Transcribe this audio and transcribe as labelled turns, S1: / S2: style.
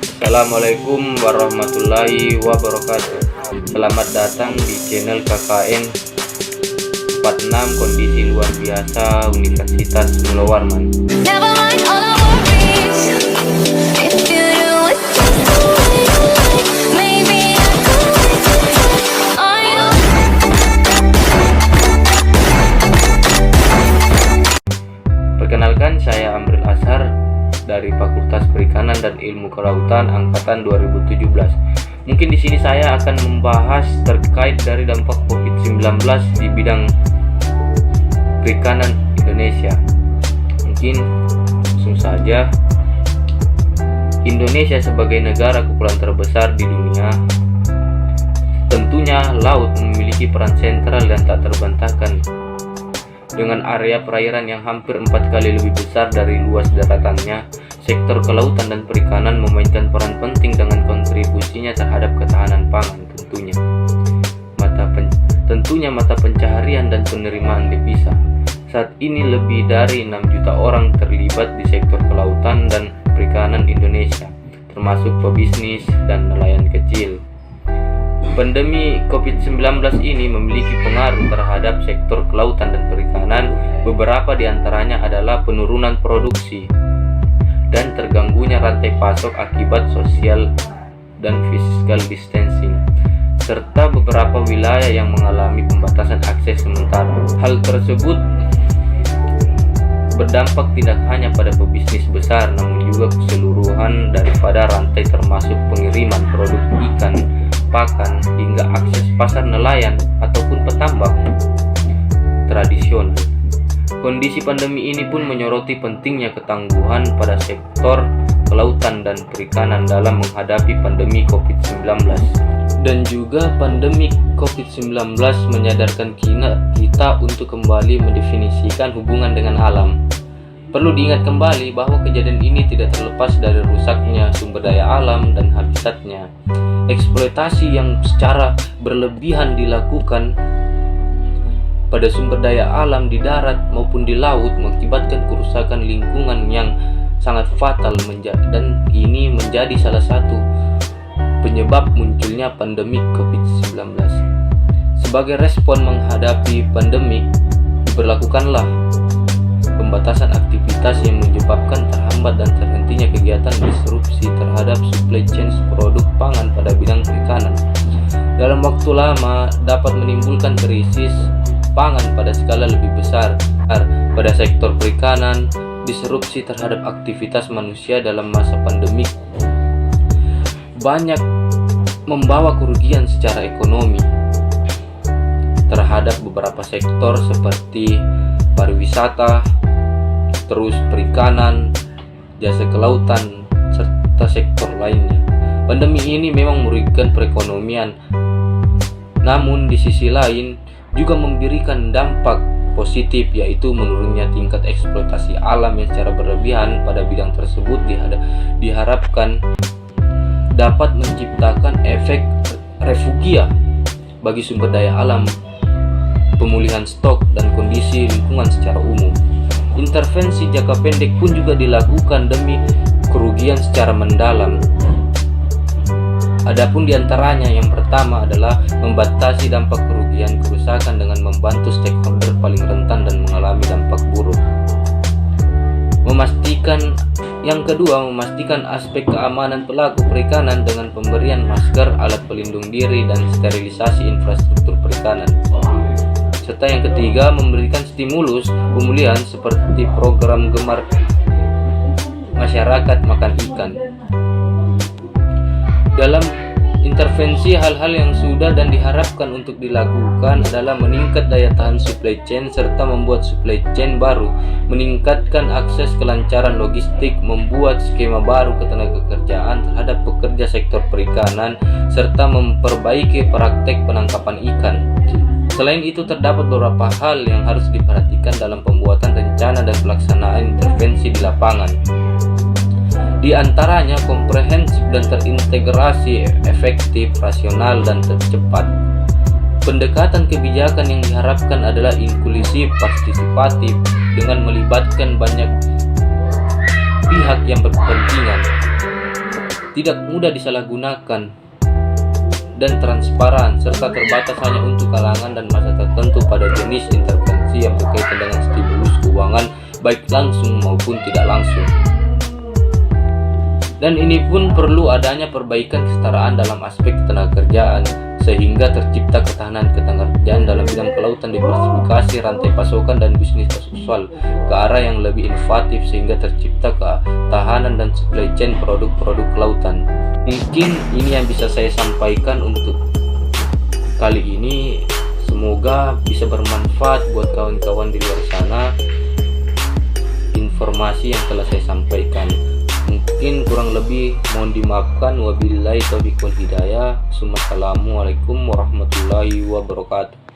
S1: Assalamualaikum warahmatullahi wabarakatuh. Selamat datang di channel KKN 46 Kondisi Luar Biasa Universitas Mula Warman.
S2: Never mind all our worries. If you do it just the way you like, maybe I could wait till are you?
S1: Perkenalkan, saya Amril Ashar dari Fakultas Perikanan dan Ilmu Kelautan angkatan 2017. Mungkin di sini saya akan membahas terkait dari dampak COVID-19 di bidang perikanan Indonesia. Mungkin langsung saja. Indonesia sebagai negara kepulauan terbesar di dunia, tentunya laut memiliki peran sentral dan tak terbantahkan. Dengan area perairan yang hampir 4 kali lebih besar dari luas daratannya, sektor kelautan dan perikanan memainkan peran penting dengan kontribusinya terhadap ketahanan pangan tentunya mata pencaharian dan penerimaan devisa. Saat ini lebih dari 6 juta orang terlibat di sektor kelautan dan perikanan Indonesia, termasuk pebisnis dan nelayan kecil. Pandemi COVID-19 ini memiliki pengaruh terhadap sektor kelautan dan perikanan. Beberapa di antaranya adalah penurunan produksi dan terganggunya rantai pasok akibat social dan physical distancing, serta beberapa wilayah yang mengalami pembatasan akses sementara. Hal tersebut berdampak tidak hanya pada pebisnis besar, namun juga keseluruhan daripada rantai, termasuk pengiriman produk ikan, pakan, hingga akses pasar nelayan ataupun petambak tradisional. Kondisi pandemi ini pun menyoroti pentingnya ketangguhan pada sektor kelautan dan perikanan dalam menghadapi pandemi COVID-19. Dan juga pandemi COVID-19 menyadarkan kita untuk kembali mendefinisikan hubungan dengan alam. Perlu diingat kembali bahwa kejadian ini tidak terlepas dari rusaknya sumber daya alam dan habitatnya. Eksploitasi yang secara berlebihan dilakukan pada sumber daya alam di darat maupun di laut mengakibatkan kerusakan lingkungan yang sangat fatal, dan ini menjadi salah satu penyebab munculnya pandemi COVID-19. Sebagai respon menghadapi pandemi, diberlakukanlah pembatasan aktivitas yang menyebabkan terhambat dan terhentinya kegiatan disrupsi terhadap supply chain produk pangan pada bidang perikanan. Dalam waktu lama dapat menimbulkan krisis pangan pada skala lebih besar. Pada sektor perikanan, disrupsi terhadap aktivitas manusia dalam masa pandemik banyak membawa kerugian secara ekonomi terhadap beberapa sektor seperti pariwisata, terus perikanan, jasa kelautan, serta sektor lainnya. Pandemi ini memang merugikan perekonomian, namun di sisi lain juga memberikan dampak positif, yaitu menurunnya tingkat eksploitasi alam yang secara berlebihan pada bidang tersebut diharapkan dapat menciptakan efek refugia bagi sumber daya alam, pemulihan stok, dan kondisi lingkungan secara umum. Intervensi jangka pendek pun juga dilakukan demi kerugian secara mendalam. Adapun diantaranya, yang pertama adalah membatasi dampak kerusakan dengan membantu stakeholder paling rentan dan mengalami dampak buruk. Yang kedua, memastikan aspek keamanan pelaku perikanan dengan pemberian masker, alat pelindung diri, dan sterilisasi infrastruktur perikanan. Serta yang ketiga, memberikan stimulus pemulihan seperti program gemar masyarakat makan ikan. Dalam intervensi, hal-hal yang sudah dan diharapkan untuk dilakukan adalah meningkat daya tahan supply chain serta membuat supply chain baru, meningkatkan akses kelancaran logistik, membuat skema baru ketenagakerjaan terhadap pekerja sektor perikanan, serta memperbaiki praktek penangkapan ikan. Selain itu, terdapat beberapa hal yang harus diperhatikan dalam pembuatan rencana dan pelaksanaan intervensi di lapangan. Di antaranya komprehensif dan terintegrasi, efektif, rasional, dan tercepat. Pendekatan kebijakan yang diharapkan adalah inklusif, partisipatif, dengan melibatkan banyak pihak yang berkepentingan. tidak mudah disalahgunakan dan transparan, serta terbatas hanya untuk kalangan dan masa tertentu pada jenis intervensi yang berkaitan dengan stimulus keuangan baik langsung maupun tidak langsung. Dan ini pun perlu adanya perbaikan kesetaraan dalam aspek ketenagakerjaan sehingga tercipta ketahanan ketenagakerjaan dalam bidang kelautan, diversifikasi rantai pasokan dan bisnis seksual ke arah yang lebih inovatif sehingga tercipta ketahanan dan supply chain produk-produk kelautan. Mungkin ini yang bisa saya sampaikan untuk kali ini. Semoga bisa bermanfaat buat kawan-kawan di luar sana informasi yang telah saya sampaikan. Mungkin kurang lebih mohon dimaafkan. Wabillahi taufiq wal hidayah. Assalamualaikum warahmatullahi wabarakatuh.